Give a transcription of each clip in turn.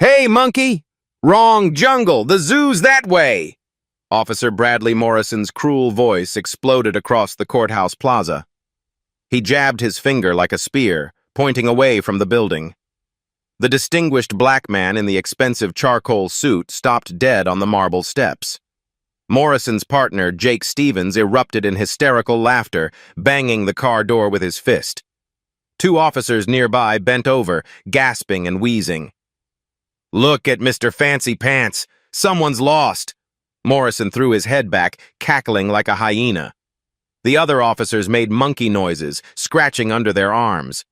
Hey, monkey! Wrong jungle! The zoo's that way! Officer Bradley Morrison's cruel voice exploded across the courthouse plaza. He jabbed his finger like a spear, pointing away from the building. The distinguished black man in the expensive charcoal suit stopped dead on the marble steps. Morrison's partner, Jake Stevens, erupted in hysterical laughter, banging the car door with his fist. Two officers nearby bent over, gasping and wheezing. "Look at Mr. Fancy Pants! Someone's lost!" Morrison threw his head back, cackling like a hyena. The other officers made monkey noises, scratching under their arms.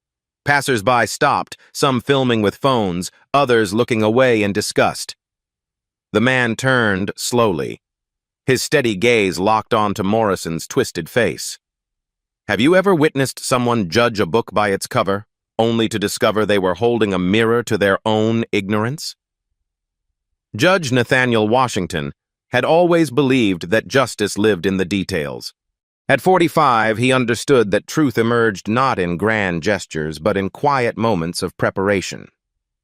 Passers-by stopped, some filming with phones, others looking away in disgust. The man turned slowly. His steady gaze locked onto Morrison's twisted face. Have you ever witnessed someone judge a book by its cover, only to discover they were holding a mirror to their own ignorance? Judge Nathaniel Washington had always believed that justice lived in the details. At 45, he understood that truth emerged not in grand gestures, but in quiet moments of preparation.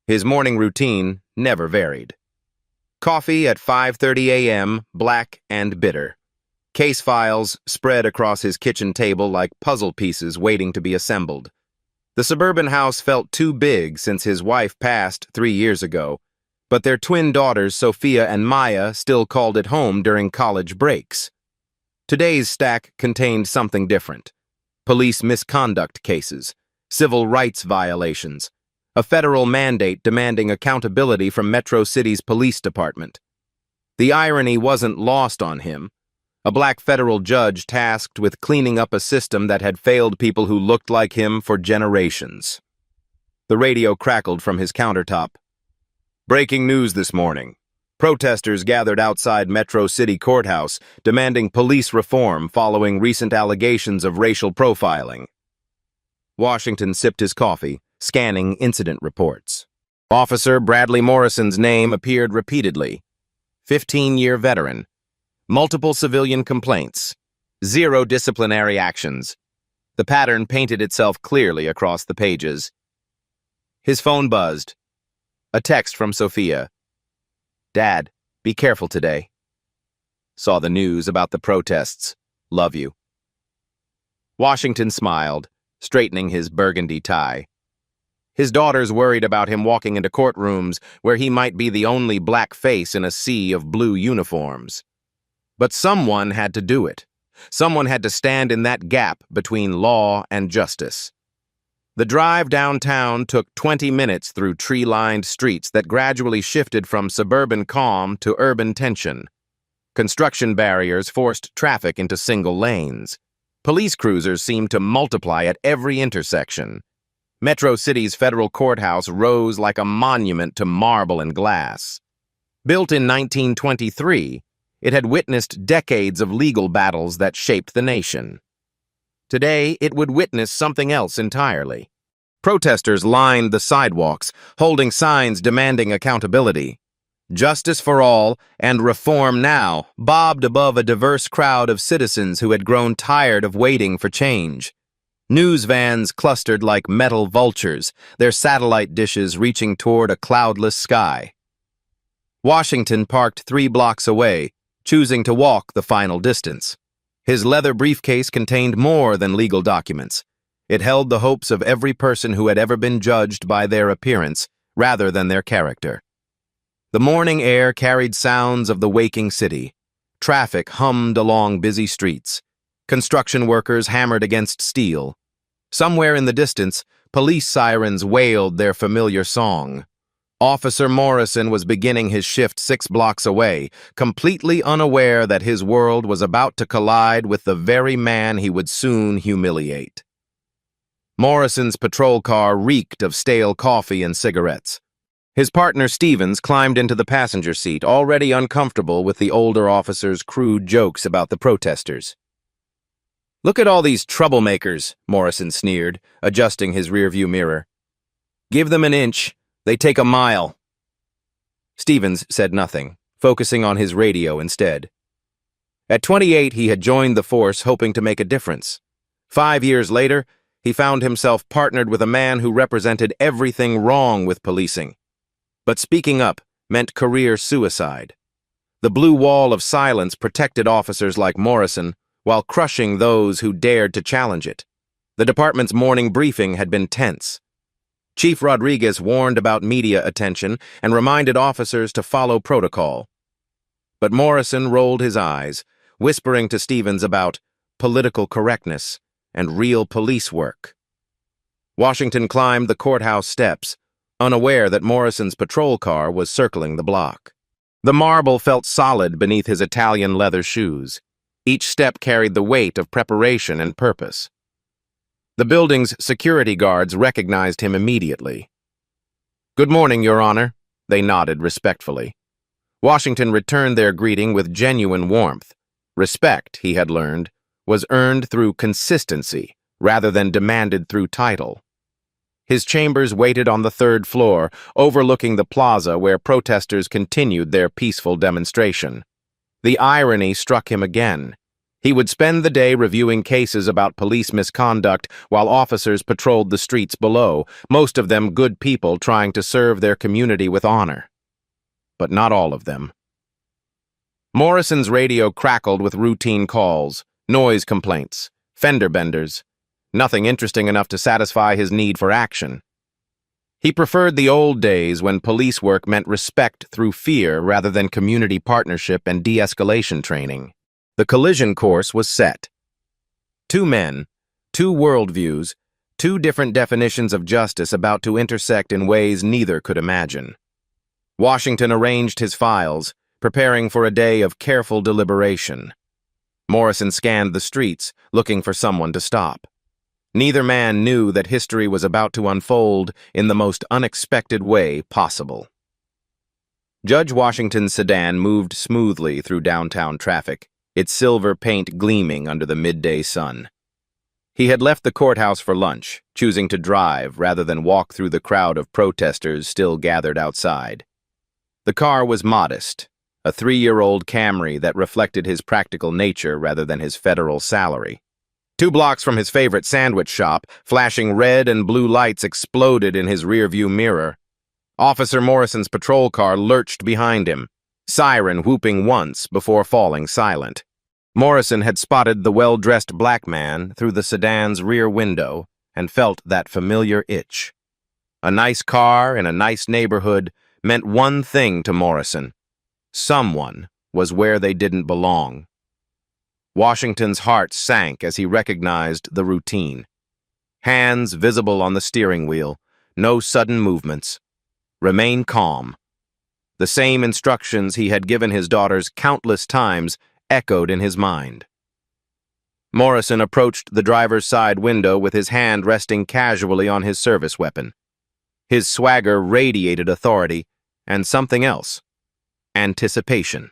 His morning routine never varied. Coffee at 5:30 a.m., black and bitter. Case files spread across his kitchen table like puzzle pieces waiting to be assembled. The suburban house felt too big since his wife passed 3 years ago, but their twin daughters, Sophia and Maya, still called it home during college breaks. Today's stack contained something different. Police misconduct cases, civil rights violations, a federal mandate demanding accountability from Metro City's police department. The irony wasn't lost on him. A black federal judge tasked with cleaning up a system that had failed people who looked like him for generations. The radio crackled from his countertop. Breaking news this morning. Protesters gathered outside Metro City Courthouse, demanding police reform following recent allegations of racial profiling. Washington sipped his coffee, scanning incident reports. Officer Bradley Morrison's name appeared repeatedly. 15-year veteran. Multiple civilian complaints. 0 disciplinary actions. The pattern painted itself clearly across the pages. His phone buzzed. A text from Sophia. "Dad, be careful today. Saw the news about the protests. Love you." Washington smiled, straightening his burgundy tie. His daughters worried about him walking into courtrooms where he might be the only black face in a sea of blue uniforms. But someone had to do it. Someone had to stand in that gap between law and justice. The drive downtown took 20 minutes through tree-lined streets that gradually shifted from suburban calm to urban tension. Construction barriers forced traffic into single lanes. Police cruisers seemed to multiply at every intersection. Metro City's federal courthouse rose like a monument to marble and glass. Built in 1923, it had witnessed decades of legal battles that shaped the nation. Today, it would witness something else entirely. Protesters lined the sidewalks, holding signs demanding accountability. Justice for all and reform now bobbed above a diverse crowd of citizens who had grown tired of waiting for change. News vans clustered like metal vultures, their satellite dishes reaching toward a cloudless sky. Washington parked 3 blocks away, choosing to walk the final distance. His leather briefcase contained more than legal documents. It held the hopes of every person who had ever been judged by their appearance rather than their character. The morning air carried sounds of the waking city. Traffic hummed along busy streets. Construction workers hammered against steel. Somewhere in the distance, police sirens wailed their familiar song. Officer Morrison was beginning his shift 6 blocks away, completely unaware that his world was about to collide with the very man he would soon humiliate. Morrison's patrol car reeked of stale coffee and cigarettes. His partner Stevens climbed into the passenger seat, already uncomfortable with the older officer's crude jokes about the protesters. "Look at all these troublemakers," Morrison sneered, adjusting his rearview mirror. "Give them an inch. They take a mile." Stevens said nothing, focusing on his radio instead. At 28, he had joined the force hoping to make a difference. 5 years later, he found himself partnered with a man who represented everything wrong with policing. But speaking up meant career suicide. The blue wall of silence protected officers like Morrison while crushing those who dared to challenge it. The department's morning briefing had been tense. Chief Rodriguez warned about media attention and reminded officers to follow protocol. But Morrison rolled his eyes, whispering to Stevens about political correctness and real police work. Washington climbed the courthouse steps, unaware that Morrison's patrol car was circling the block. The marble felt solid beneath his Italian leather shoes. Each step carried the weight of preparation and purpose. The building's security guards recognized him immediately. "Good morning, Your Honor," they nodded respectfully. Washington returned their greeting with genuine warmth. Respect, he had learned, was earned through consistency rather than demanded through title. His chambers waited on the third floor, overlooking the plaza where protesters continued their peaceful demonstration. The irony struck him again. He would spend the day reviewing cases about police misconduct while officers patrolled the streets below, most of them good people trying to serve their community with honor. But not all of them. Morrison's radio crackled with routine calls, noise complaints, fender benders. Nothing interesting enough to satisfy his need for action. He preferred the old days when police work meant respect through fear rather than community partnership and de-escalation training. The collision course was set. Two men, two worldviews, two different definitions of justice about to intersect in ways neither could imagine. Washington arranged his files, preparing for a day of careful deliberation. Morrison scanned the streets, looking for someone to stop. Neither man knew that history was about to unfold in the most unexpected way possible. Judge Washington's sedan moved smoothly through downtown traffic, its silver paint gleaming under the midday sun. He had left the courthouse for lunch, choosing to drive rather than walk through the crowd of protesters still gathered outside. The car was modest, a 3-year-old Camry that reflected his practical nature rather than his federal salary. 2 blocks from his favorite sandwich shop, flashing red and blue lights exploded in his rearview mirror. Officer Morrison's patrol car lurched behind him, siren whooping once before falling silent. Morrison had spotted the well-dressed black man through the sedan's rear window and felt that familiar itch. A nice car in a nice neighborhood meant one thing to Morrison. Someone was where they didn't belong. Washington's heart sank as he recognized the routine. Hands visible on the steering wheel, no sudden movements. Remain calm. The same instructions he had given his daughters countless times echoed in his mind. Morrison approached the driver's side window with his hand resting casually on his service weapon. His swagger radiated authority and something else: anticipation.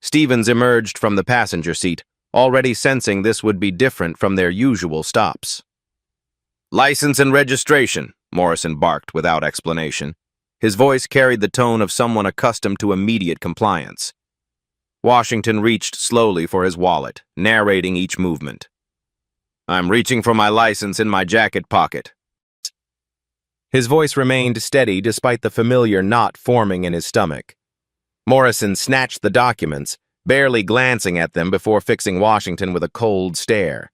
Stevens emerged from the passenger seat, already sensing this would be different from their usual stops. "License and registration," Morrison barked without explanation. His voice carried the tone of someone accustomed to immediate compliance. Washington reached slowly for his wallet, narrating each movement. "I'm reaching for my license in my jacket pocket." His voice remained steady despite the familiar knot forming in his stomach. Morrison snatched the documents, barely glancing at them before fixing Washington with a cold stare.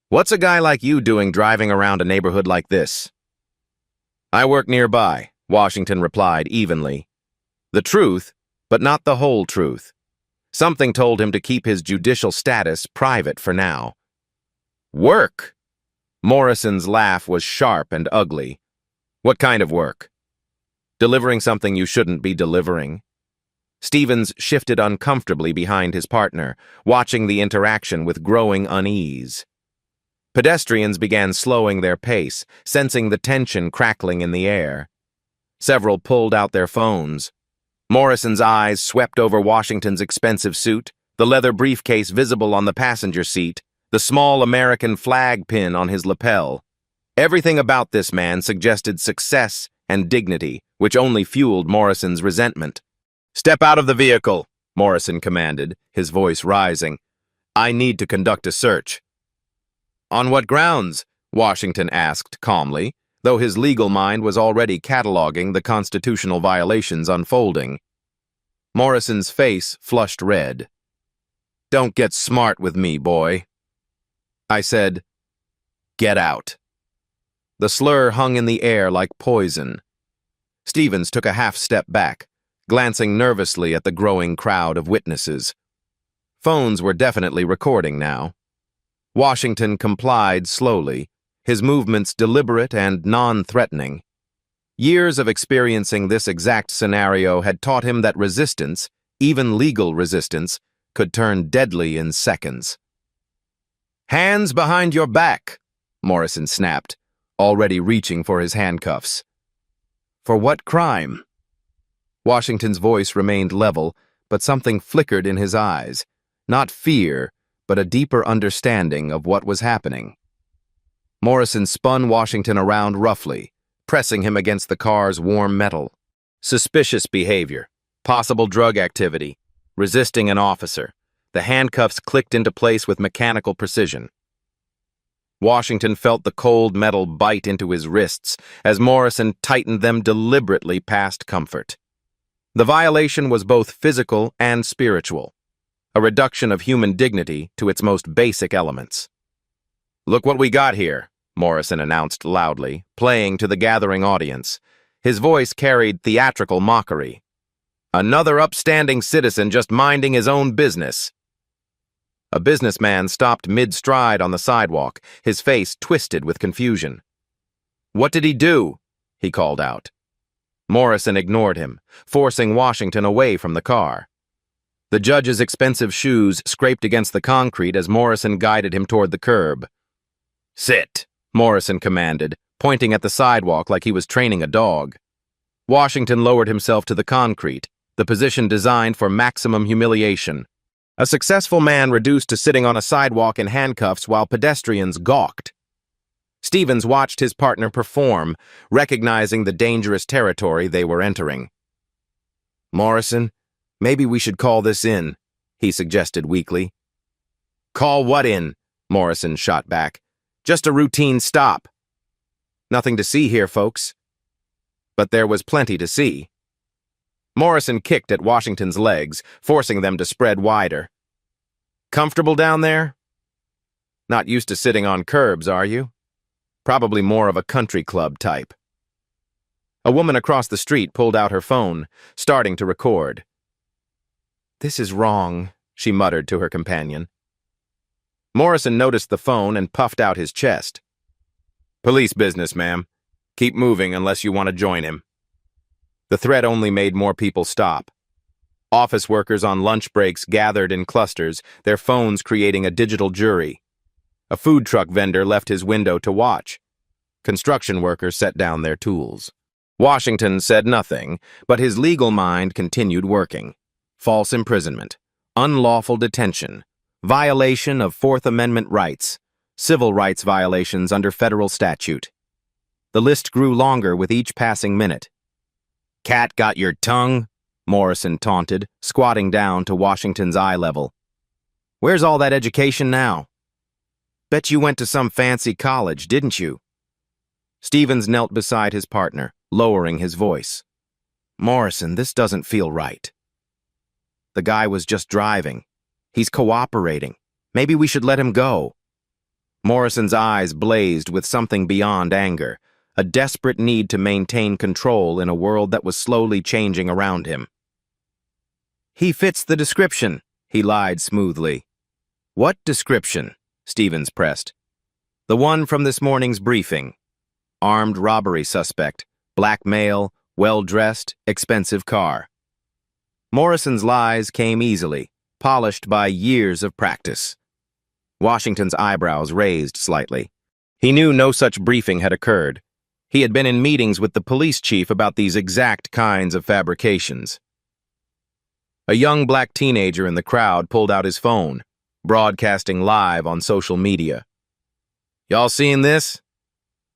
"What's a guy like you doing driving around a neighborhood like this?" "I work nearby," Washington replied evenly. The truth, but not the whole truth. Something told him to keep his judicial status private for now. "Work?" Morrison's laugh was sharp and ugly. "What kind of work?" "Delivering something you shouldn't be delivering." Stevens shifted uncomfortably behind his partner, watching the interaction with growing unease. Pedestrians began slowing their pace, sensing the tension crackling in the air. Several pulled out their phones. Morrison's eyes swept over Washington's expensive suit, the leather briefcase visible on the passenger seat, the small American flag pin on his lapel. Everything about this man suggested success and dignity, which only fueled Morrison's resentment. "Step out of the vehicle," Morrison commanded, his voice rising. "I need to conduct a search." "On what grounds?" Washington asked calmly, though his legal mind was already cataloging the constitutional violations unfolding. Morrison's face flushed red. "Don't get smart with me, boy." I said, "Get out." The slur hung in the air like poison. Stevens took a half-step back, glancing nervously at the growing crowd of witnesses. Phones were definitely recording now. Washington complied slowly, his movements deliberate and non-threatening. Years of experiencing this exact scenario had taught him that resistance, even legal resistance, could turn deadly in seconds. "Hands behind your back," Morrison snapped, already reaching for his handcuffs. "For what crime?" Washington's voice remained level, but something flickered in his eyes. Not fear, but a deeper understanding of what was happening. Morrison spun Washington around roughly, pressing him against the car's warm metal. Suspicious behavior, possible drug activity, resisting an officer. The handcuffs clicked into place with mechanical precision. Washington felt the cold metal bite into his wrists as Morrison tightened them deliberately past comfort. The violation was both physical and spiritual, a reduction of human dignity to its most basic elements. "Look what we got here," Morrison announced loudly, playing to the gathering audience. His voice carried theatrical mockery. "Another upstanding citizen just minding his own business." A businessman stopped mid-stride on the sidewalk, his face twisted with confusion. "What did he do?" he called out. Morrison ignored him, forcing Washington away from the car. The judge's expensive shoes scraped against the concrete as Morrison guided him toward the curb. "Sit," Morrison commanded, pointing at the sidewalk like he was training a dog. Washington lowered himself to the concrete, the position designed for maximum humiliation. A successful man reduced to sitting on a sidewalk in handcuffs while pedestrians gawked. Stevens watched his partner perform, recognizing the dangerous territory they were entering. "Morrison, maybe we should call this in," he suggested weakly. "Call what in?" Morrison shot back. "Just a routine stop." "Nothing to see here, folks." But there was plenty to see. Morrison kicked at Washington's legs, forcing them to spread wider. "Comfortable down there? Not used to sitting on curbs, are you? Probably more of a country club type." A woman across the street pulled out her phone, starting to record. "This is wrong," she muttered to her companion. Morrison noticed the phone and puffed out his chest. "Police business, ma'am. Keep moving unless you want to join him." The threat only made more people stop. Office workers on lunch breaks gathered in clusters, their phones creating a digital jury. A food truck vendor left his window to watch. Construction workers set down their tools. Washington said nothing, but his legal mind continued working. False imprisonment, unlawful detention, violation of Fourth Amendment rights, civil rights violations under federal statute. The list grew longer with each passing minute. "Cat got your tongue?" Morrison taunted, squatting down to Washington's eye level. "Where's all that education now? Bet you went to some fancy college, didn't you?" Stevens knelt beside his partner, lowering his voice. "Morrison, this doesn't feel right." The guy was just driving. He's cooperating. Maybe we should let him go. Morrison's eyes blazed with something beyond anger, a desperate need to maintain control in a world that was slowly changing around him. "He fits the description," he lied smoothly. "What description?" Stevens pressed. "The one from this morning's briefing. Armed robbery suspect, black male, well-dressed, expensive car." Morrison's lies came easily, polished by years of practice. Washington's eyebrows raised slightly. He knew no such briefing had occurred. He had been in meetings with the police chief about these exact kinds of fabrications. A young black teenager in the crowd pulled out his phone, broadcasting live on social media. "Y'all seeing this?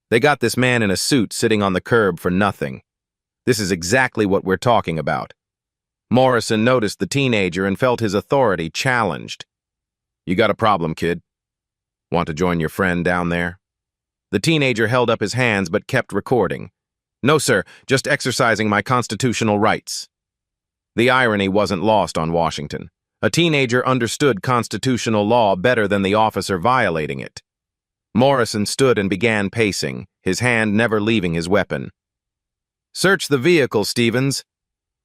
They got this man in a suit sitting on the curb for nothing. This is exactly what we're talking about." Morrison noticed the teenager and felt his authority challenged. "You got a problem, kid? Want to join your friend down there?" The teenager held up his hands but kept recording. "No, sir, just exercising my constitutional rights." The irony wasn't lost on Washington. A teenager understood constitutional law better than the officer violating it. Morrison stood and began pacing, his hand never leaving his weapon. "Search the vehicle, Stevens.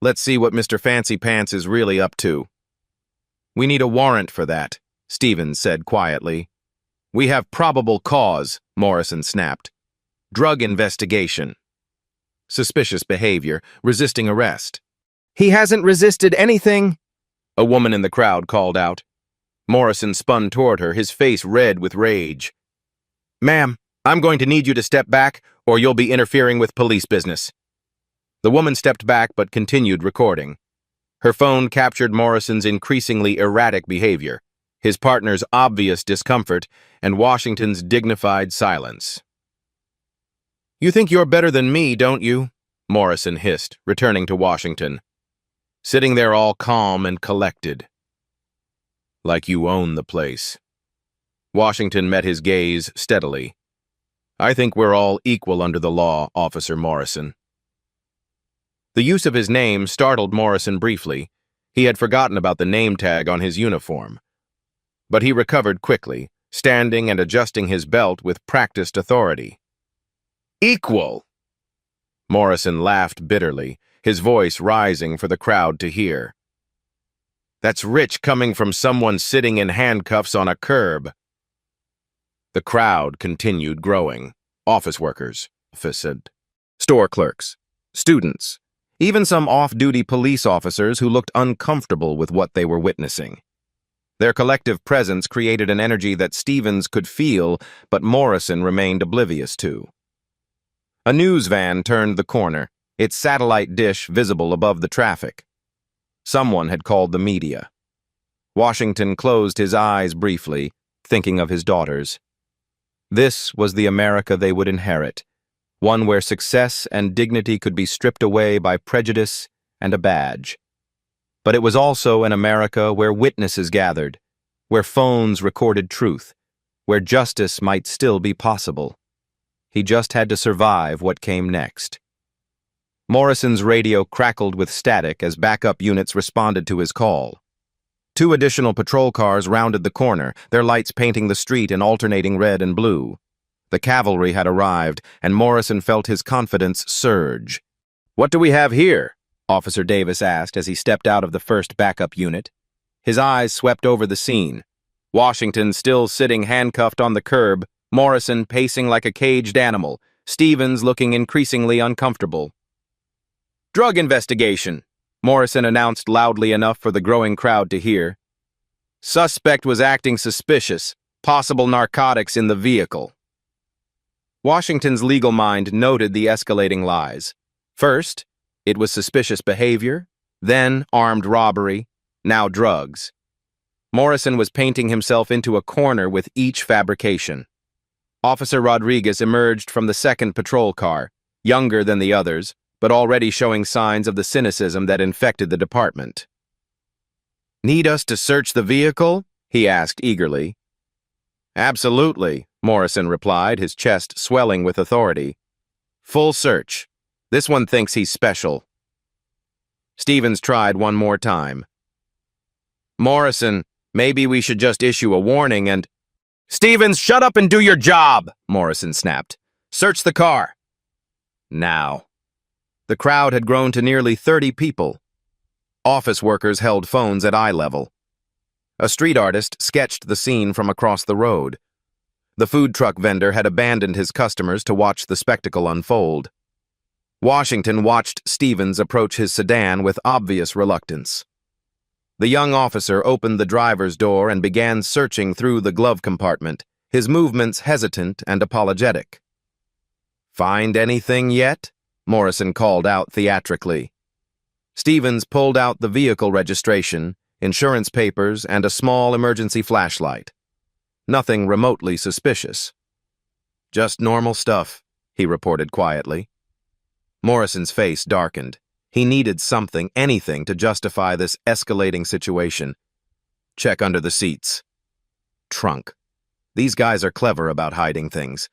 Let's see what Mr. Fancy Pants is really up to." "We need a warrant for that," Stevens said quietly. "We have probable cause," Morrison snapped. "Drug investigation. Suspicious behavior, resisting arrest." "He hasn't resisted anything," a woman in the crowd called out. Morrison spun toward her, his face red with rage. "Ma'am, I'm going to need you to step back, or you'll be interfering with police business." The woman stepped back but continued recording. Her phone captured Morrison's increasingly erratic behavior, his partner's obvious discomfort, and Washington's dignified silence. "You think you're better than me, don't you?" Morrison hissed, returning to Washington. Sitting there all calm and collected. "Like you own the place." Washington met his gaze steadily. "I think we're all equal under the law, Officer Morrison." The use of his name startled Morrison briefly. He had forgotten about the name tag on his uniform. But he recovered quickly, standing and adjusting his belt with practiced authority. "Equal!" Morrison laughed bitterly, his voice rising for the crowd to hear. "That's rich coming from someone sitting in handcuffs on a curb." The crowd continued growing. Office workers, store clerks, students, even some off-duty police officers who looked uncomfortable with what they were witnessing. Their collective presence created an energy that Stevens could feel, but Morrison remained oblivious to. A news van turned the corner, its satellite dish visible above the traffic. Someone had called the media. Washington closed his eyes briefly, thinking of his daughters. This was the America they would inherit, one where success and dignity could be stripped away by prejudice and a badge. But it was also an America where witnesses gathered, where phones recorded truth, where justice might still be possible. He just had to survive what came next. Morrison's radio crackled with static as backup units responded to his call. 2 additional patrol cars rounded the corner, their lights painting the street in alternating red and blue. The cavalry had arrived, and Morrison felt his confidence surge. "What do we have here?" Officer Davis asked as he stepped out of the first backup unit. His eyes swept over the scene. Washington still sitting handcuffed on the curb, Morrison pacing like a caged animal, Stevens looking increasingly uncomfortable. "Drug investigation," Morrison announced loudly enough for the growing crowd to hear. "Suspect was acting suspicious, possible narcotics in the vehicle." Washington's legal mind noted the escalating lies. First, it was suspicious behavior, then armed robbery, now drugs. Morrison was painting himself into a corner with each fabrication. Officer Rodriguez emerged from the second patrol car, younger than the others, but already showing signs of the cynicism that infected the department. "Need us to search the vehicle?" he asked eagerly. "Absolutely," Morrison replied, his chest swelling with authority. "Full search. This one thinks he's special." Stevens tried one more time. "Morrison, maybe we should just issue a warning and—" "Stevens, shut up and do your job!" Morrison snapped. "Search the car." Now. The crowd had grown to nearly 30 people. Office workers held phones at eye level. A street artist sketched the scene from across the road. The food truck vendor had abandoned his customers to watch the spectacle unfold. Washington watched Stevens approach his sedan with obvious reluctance. The young officer opened the driver's door and began searching through the glove compartment, his movements hesitant and apologetic. "Find anything yet?" Morrison called out theatrically. Stevens pulled out the vehicle registration, insurance papers, and a small emergency flashlight. Nothing remotely suspicious. "Just normal stuff," he reported quietly. Morrison's face darkened. He needed something, anything, to justify this escalating situation. Check under the seats. Trunk. These guys are clever about hiding things.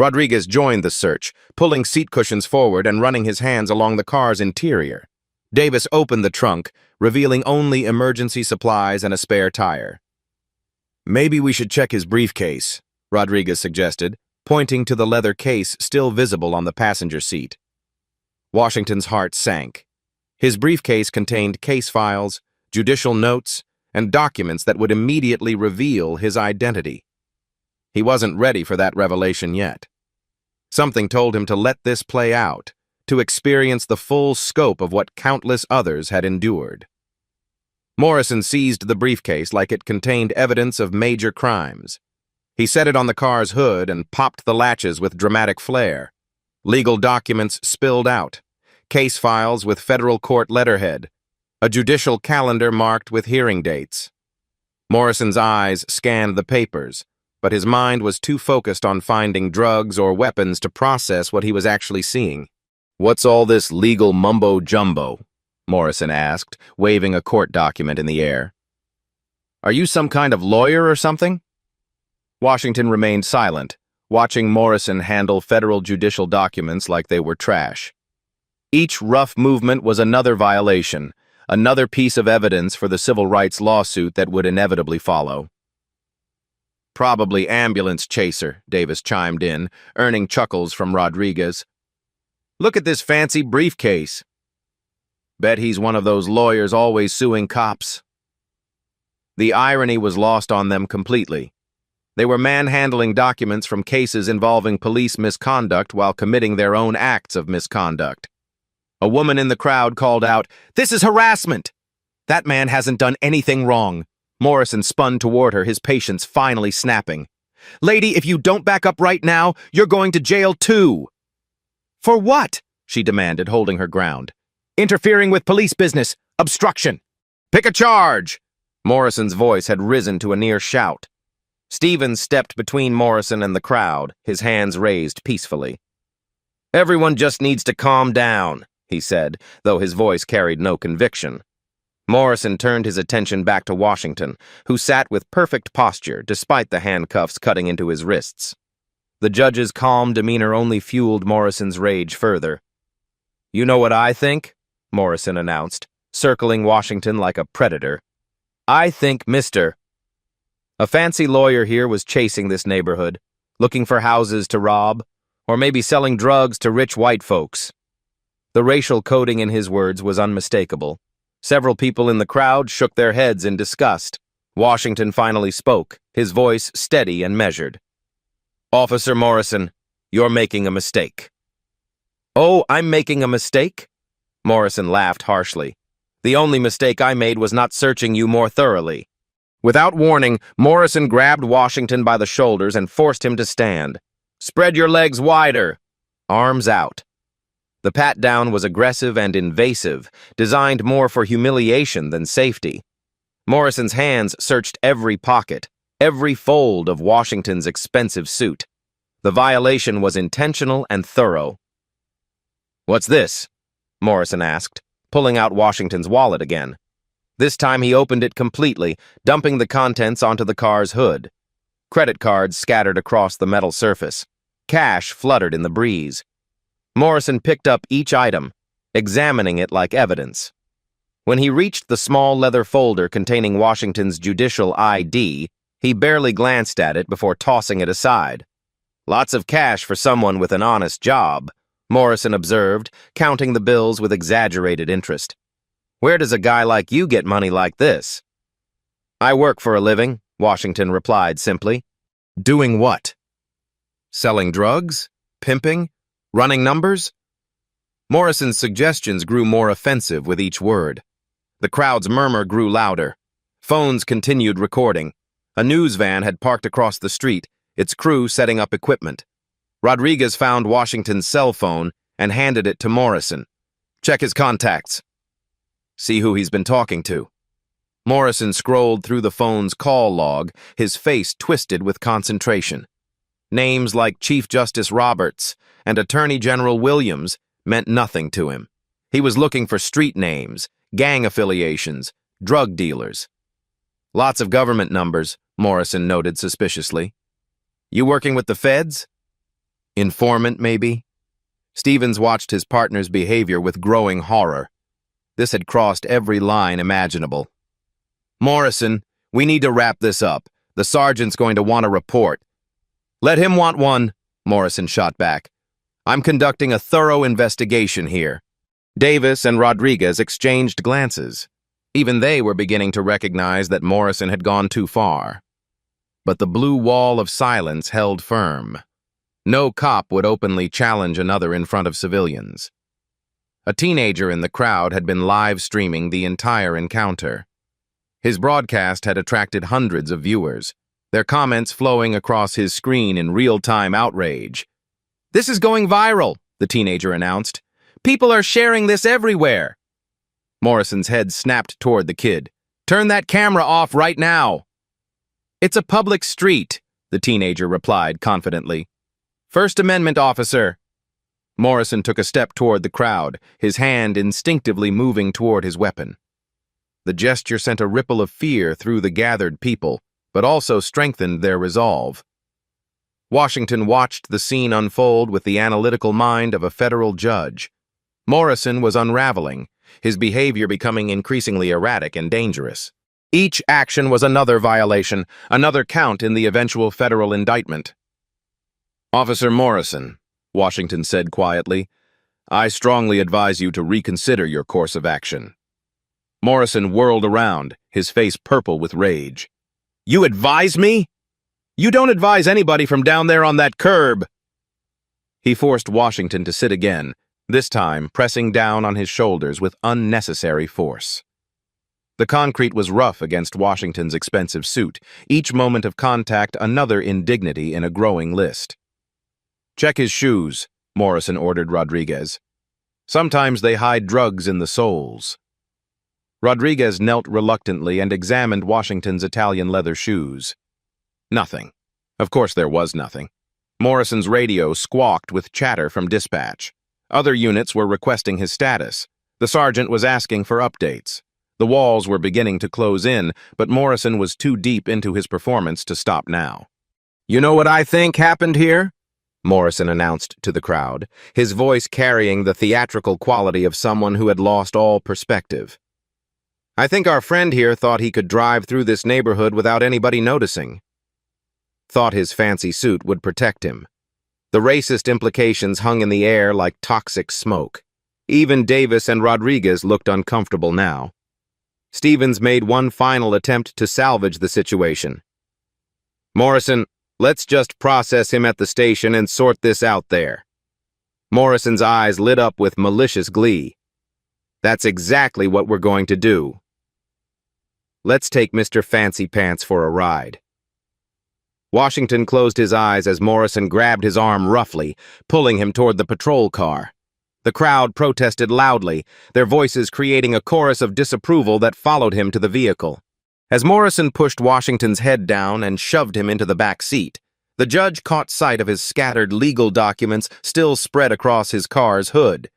Rodriguez joined the search, pulling seat cushions forward and running his hands along the car's interior. Davis opened the trunk, revealing only emergency supplies and a spare tire. "Maybe we should check his briefcase," Rodriguez suggested, pointing to the leather case still visible on the passenger seat. Washington's heart sank. His briefcase contained case files, judicial notes, and documents that would immediately reveal his identity. He wasn't ready for that revelation yet. Something told him to let this play out, to experience the full scope of what countless others had endured. Morrison seized the briefcase like it contained evidence of major crimes. He set it on the car's hood and popped the latches with dramatic flair. Legal documents spilled out, case files with federal court letterhead, a judicial calendar marked with hearing dates. Morrison's eyes scanned the papers, but his mind was too focused on finding drugs or weapons to process what he was actually seeing. "What's all this legal mumbo-jumbo?" Morrison asked, waving a court document in the air. "Are you some kind of lawyer or something?" Washington remained silent, watching Morrison handle federal judicial documents like they were trash. Each rough movement was another violation, another piece of evidence for the civil rights lawsuit that would inevitably follow. "Probably ambulance chaser," Davis chimed in, earning chuckles from Rodriguez. "Look at this fancy briefcase. Bet he's one of those lawyers always suing cops." The irony was lost on them completely. They were manhandling documents from cases involving police misconduct while committing their own acts of misconduct. A woman in the crowd called out, "This is harassment!" "That man hasn't done anything wrong." Morrison spun toward her, his patience finally snapping. "Lady, if you don't back up right now, you're going to jail too." "For what?" she demanded, holding her ground. "Interfering with police business. Obstruction." "Pick a charge!" Morrison's voice had risen to a near shout. Stevens stepped between Morrison and the crowd, his hands raised peacefully. "Everyone just needs to calm down," he said, though his voice carried no conviction. Morrison turned his attention back to Washington, who sat with perfect posture despite the handcuffs cutting into his wrists. The judge's calm demeanor only fueled Morrison's rage further. "You know what I think?" Morrison announced, circling Washington like a predator. "I think Mr. A fancy lawyer here was chasing this neighborhood, looking for houses to rob, or maybe selling drugs to rich white folks." The racial coding in his words was unmistakable. Several people in the crowd shook their heads in disgust. Washington finally spoke, his voice steady and measured. "Officer Morrison, you're making a mistake." "Oh, I'm making a mistake?" Morrison laughed harshly. "The only mistake I made was not searching you more thoroughly." Without warning, Morrison grabbed Washington by the shoulders and forced him to stand. "Spread your legs wider." Arms out. The pat-down was aggressive and invasive, designed more for humiliation than safety. Morrison's hands searched every pocket, every fold of Washington's expensive suit. The violation was intentional and thorough. "What's this?" Morrison asked, pulling out Washington's wallet again. This time he opened it completely, dumping the contents onto the car's hood. Credit cards scattered across the metal surface. Cash fluttered in the breeze. Morrison picked up each item, examining it like evidence. When he reached the small leather folder containing Washington's judicial ID, he barely glanced at it before tossing it aside. "Lots of cash for someone with an honest job," Morrison observed, counting the bills with exaggerated interest. "Where does a guy like you get money like this?" "I work for a living," Washington replied simply. "Doing what? Selling drugs? Pimping? Running numbers?" Morrison's suggestions grew more offensive with each word. The crowd's murmur grew louder. Phones continued recording. A news van had parked across the street, its crew setting up equipment. Rodriguez found Washington's cell phone and handed it to Morrison. "Check his contacts. See who he's been talking to." Morrison scrolled through the phone's call log, his face twisted with concentration. Names like Chief Justice Roberts and Attorney General Williams meant nothing to him. He was looking for street names, gang affiliations, drug dealers. "Lots of government numbers," Morrison noted suspiciously. "You working with the feds?" Informant, maybe? Stevens watched his partner's behavior with growing horror. This had crossed every line imaginable. Morrison, we need to wrap this up. The sergeant's going to want a report. Let him want one, Morrison shot back. I'm conducting a thorough investigation here. Davis and Rodriguez exchanged glances. Even they were beginning to recognize that Morrison had gone too far. But the blue wall of silence held firm. No cop would openly challenge another in front of civilians. A teenager in the crowd had been live streaming the entire encounter. His broadcast had attracted hundreds of viewers, their comments flowing across his screen in real-time outrage. "This is going viral," the teenager announced. "People are sharing this everywhere." Morrison's head snapped toward the kid. "Turn that camera off right now." "It's a public street," the teenager replied confidently. "First Amendment, officer." Morrison took a step toward the crowd, his hand instinctively moving toward his weapon. The gesture sent a ripple of fear through the gathered people, but also strengthened their resolve. Washington watched the scene unfold with the analytical mind of a federal judge. Morrison was unraveling, his behavior becoming increasingly erratic and dangerous. Each action was another violation, another count in the eventual federal indictment. "Officer Morrison," Washington said quietly, "I strongly advise you to reconsider your course of action." Morrison whirled around, his face purple with rage. "You advise me? You don't advise anybody from down there on that curb." He forced Washington to sit again, this time pressing down on his shoulders with unnecessary force. The concrete was rough against Washington's expensive suit, each moment of contact another indignity in a growing list. "Check his shoes," Morrison ordered Rodriguez. "Sometimes they hide drugs in the soles." Rodriguez knelt reluctantly and examined Washington's Italian leather shoes. Nothing. Of course there was nothing. Morrison's radio squawked with chatter from dispatch. Other units were requesting his status. The sergeant was asking for updates. The walls were beginning to close in, but Morrison was too deep into his performance to stop now. "You know what I think happened here?" Morrison announced to the crowd, his voice carrying the theatrical quality of someone who had lost all perspective. "I think our friend here thought he could drive through this neighborhood without anybody noticing. Thought his fancy suit would protect him. The racist implications hung in the air like toxic smoke. Even Davis and Rodriguez looked uncomfortable now. Stevens made one final attempt to salvage the situation. "Morrison, let's just process him at the station and sort this out there." Morrison's eyes lit up with malicious glee. "That's exactly what we're going to do. Let's take Mr. Fancy Pants for a ride." Washington closed his eyes as Morrison grabbed his arm roughly, pulling him toward the patrol car. The crowd protested loudly, their voices creating a chorus of disapproval that followed him to the vehicle. As Morrison pushed Washington's head down and shoved him into the back seat, the judge caught sight of his scattered legal documents still spread across his car's hood,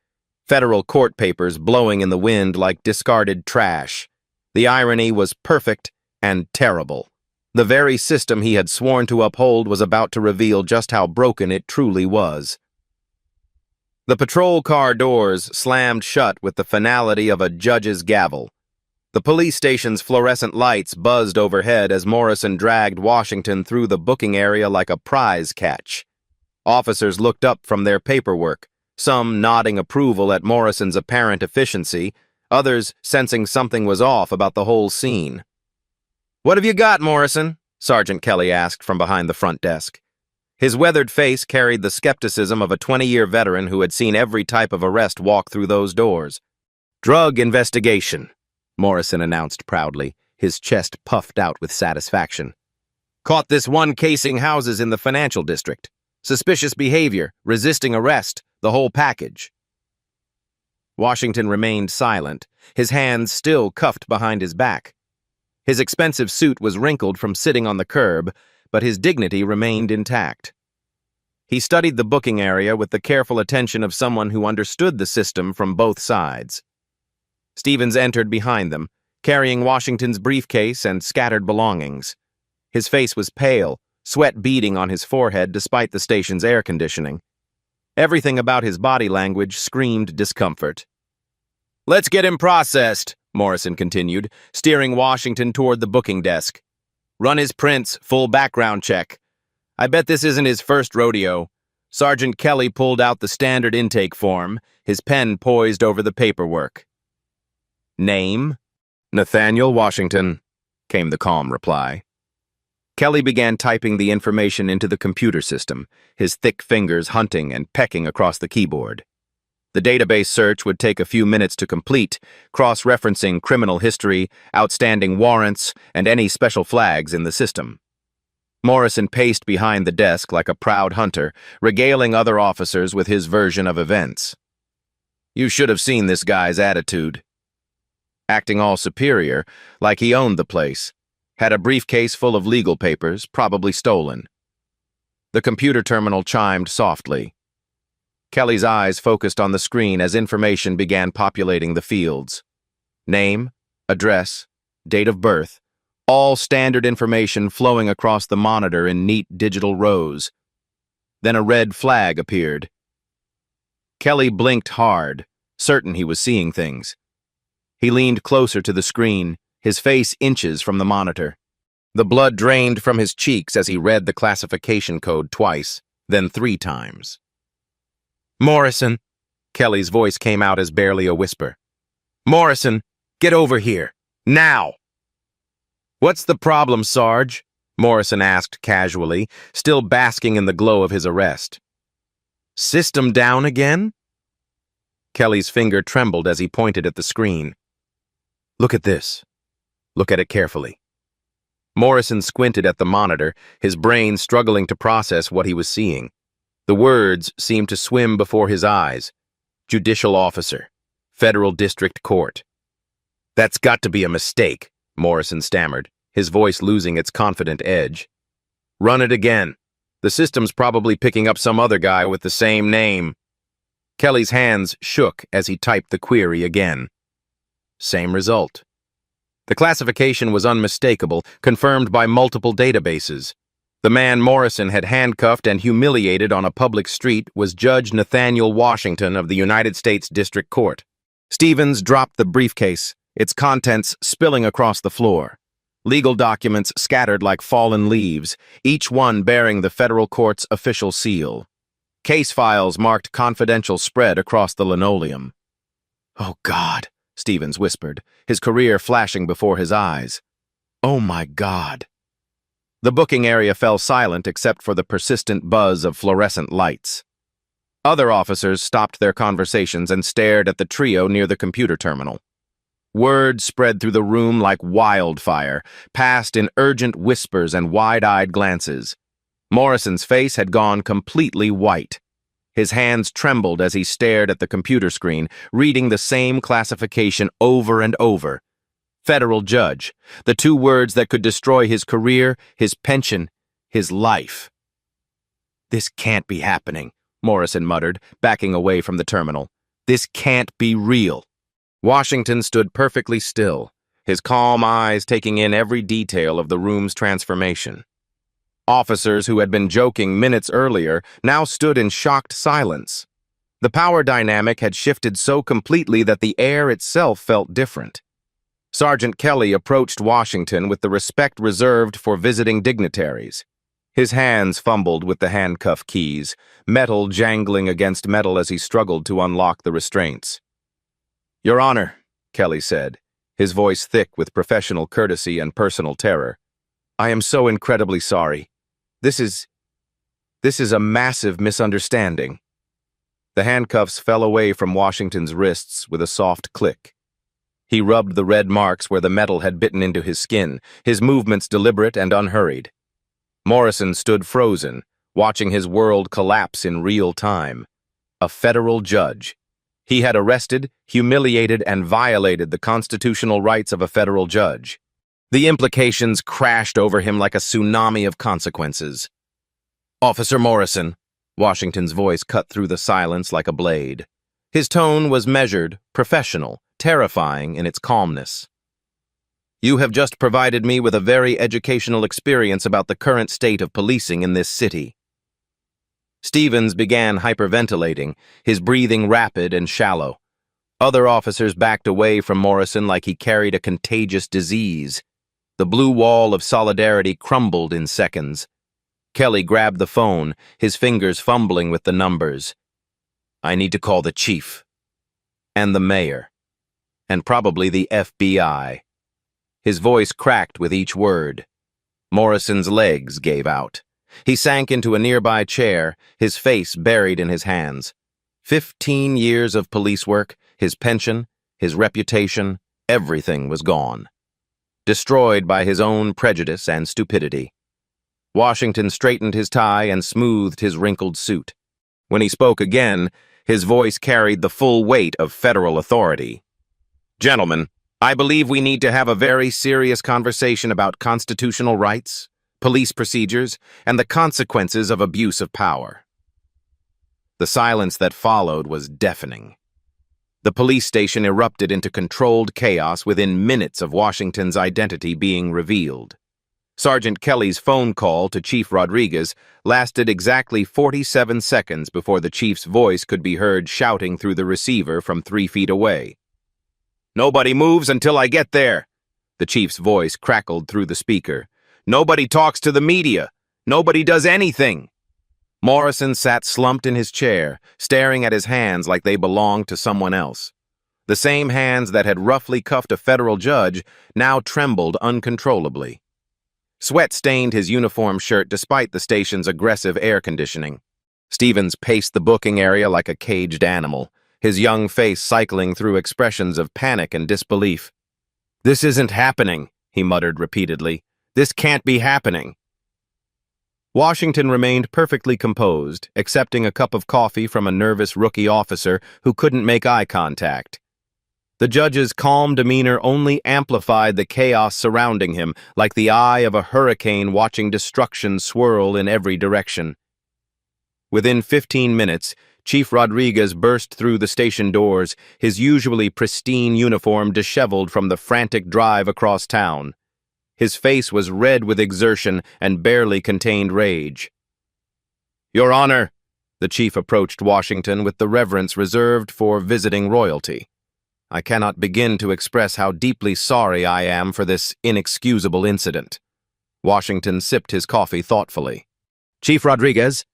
federal court papers blowing in the wind like discarded trash. The irony was perfect and terrible. The very system he had sworn to uphold was about to reveal just how broken it truly was. The patrol car doors slammed shut with the finality of a judge's gavel. The police station's fluorescent lights buzzed overhead as Morrison dragged Washington through the booking area like a prize catch. Officers looked up from their paperwork, some nodding approval at Morrison's apparent efficiency, others sensing something was off about the whole scene. "What have you got, Morrison?" Sergeant Kelly asked from behind the front desk. His weathered face carried the skepticism of a 20-year veteran who had seen every type of arrest walk through those doors. "Drug investigation," Morrison announced proudly, his chest puffed out with satisfaction. "Caught this one casing houses in the financial district. Suspicious behavior, resisting arrest, the whole package." Washington remained silent, his hands still cuffed behind his back. His expensive suit was wrinkled from sitting on the curb, but his dignity remained intact. He studied the booking area with the careful attention of someone who understood the system from both sides. Stevens entered behind them, carrying Washington's briefcase and scattered belongings. His face was pale, sweat beading on his forehead despite the station's air conditioning. Everything about his body language screamed discomfort. "Let's get him processed," Morrison continued, steering Washington toward the booking desk. "Run his prints, full background check. I bet this isn't his first rodeo." Sergeant Kelly pulled out the standard intake form, his pen poised over the paperwork. "Name?" "Nathaniel Washington," came the calm reply. Kelly began typing the information into the computer system, his thick fingers hunting and pecking across the keyboard. The database search would take a few minutes to complete, cross-referencing criminal history, outstanding warrants, and any special flags in the system. Morrison paced behind the desk like a proud hunter, regaling other officers with his version of events. "You should have seen this guy's attitude." Acting all superior, like he owned the place, had a briefcase full of legal papers, probably stolen. The computer terminal chimed softly. Kelly's eyes focused on the screen as information began populating the fields. Name, address, date of birth, all standard information flowing across the monitor in neat digital rows. Then a red flag appeared. Kelly blinked hard, certain he was seeing things. He leaned closer to the screen, his face inches from the monitor. The blood drained from his cheeks as he read the classification code twice, then 3 times. "Morrison," Kelly's voice came out as barely a whisper. "Morrison, get over here, now!" "What's the problem, Sarge?" Morrison asked casually, still basking in the glow of his arrest. "System down again?" Kelly's finger trembled as he pointed at the screen. "Look at this. Look at it carefully." Morrison squinted at the monitor, his brain struggling to process what he was seeing. The words seemed to swim before his eyes. Judicial officer. Federal District Court. "That's got to be a mistake," Morrison stammered, his voice losing its confident edge. "Run it again. The system's probably picking up some other guy with the same name." Kelly's hands shook as he typed the query again. Same result. The classification was unmistakable, confirmed by multiple databases. The man Morrison had handcuffed and humiliated on a public street was Judge Nathaniel Washington of the United States District Court. Stevens dropped the briefcase, its contents spilling across the floor. Legal documents scattered like fallen leaves, each one bearing the federal court's official seal. Case files marked confidential spread across the linoleum. "Oh, God," Stevens whispered, his career flashing before his eyes. "Oh, my God." The booking area fell silent except for the persistent buzz of fluorescent lights. Other officers stopped their conversations and stared at the trio near the computer terminal. Word spread through the room like wildfire, passed in urgent whispers and wide-eyed glances. Morrison's face had gone completely white. His hands trembled as he stared at the computer screen, reading the same classification over and over. Federal judge, the 2 words that could destroy his career, his pension, his life. "This can't be happening," Morrison muttered, backing away from the terminal. "This can't be real." Washington stood perfectly still, his calm eyes taking in every detail of the room's transformation. Officers who had been joking minutes earlier now stood in shocked silence. The power dynamic had shifted so completely that the air itself felt different. Sergeant Kelly approached Washington with the respect reserved for visiting dignitaries. His hands fumbled with the handcuff keys, metal jangling against metal as he struggled to unlock the restraints. "Your Honor," Kelly said, his voice thick with professional courtesy and personal terror, "I am so incredibly sorry. This is a massive misunderstanding." The handcuffs fell away from Washington's wrists with a soft click. He rubbed the red marks where the metal had bitten into his skin, his movements deliberate and unhurried. Morrison stood frozen, watching his world collapse in real time. A federal judge. He had arrested, humiliated, and violated the constitutional rights of a federal judge. The implications crashed over him like a tsunami of consequences. "Officer Morrison," Washington's voice cut through the silence like a blade. His tone was measured, professional, terrifying in its calmness. You have just provided me with a very educational experience about the current state of policing in this city. Stevens began hyperventilating, his breathing rapid and shallow. Other officers backed away from Morrison like he carried a contagious disease. The blue wall of solidarity crumbled in seconds. Kelly grabbed the phone, his fingers fumbling with the numbers. I need to call the chief. And the mayor. And probably the FBI. His voice cracked with each word. Morrison's legs gave out. He sank into a nearby chair, his face buried in his hands. 15 years of police work, his pension, his reputation, everything was gone. Destroyed by his own prejudice and stupidity. Washington straightened his tie and smoothed his wrinkled suit. When he spoke again, his voice carried the full weight of federal authority. Gentlemen, I believe we need to have a very serious conversation about constitutional rights, police procedures, and the consequences of abuse of power. The silence that followed was deafening. The police station erupted into controlled chaos within minutes of Washington's identity being revealed. Sergeant Kelly's phone call to Chief Rodriguez lasted exactly 47 seconds before the chief's voice could be heard shouting through the receiver from 3 feet away. Nobody moves until I get there. The chief's voice crackled through the speaker. Nobody talks to the media. Nobody does anything. Morrison sat slumped in his chair, staring at his hands like they belonged to someone else. The same hands that had roughly cuffed a federal judge now trembled uncontrollably. Sweat stained his uniform shirt despite the station's aggressive air conditioning. Stevens paced the booking area like a caged animal, his young face cycling through expressions of panic and disbelief. This isn't happening, he muttered repeatedly. This can't be happening. Washington remained perfectly composed, accepting a cup of coffee from a nervous rookie officer who couldn't make eye contact. The judge's calm demeanor only amplified the chaos surrounding him, like the eye of a hurricane watching destruction swirl in every direction. Within 15 minutes, Chief Rodriguez burst through the station doors, his usually pristine uniform disheveled from the frantic drive across town. His face was red with exertion and barely contained rage. Your Honor, the chief approached Washington with the reverence reserved for visiting royalty. I cannot begin to express how deeply sorry I am for this inexcusable incident. Washington sipped his coffee thoughtfully. Chief Rodriguez,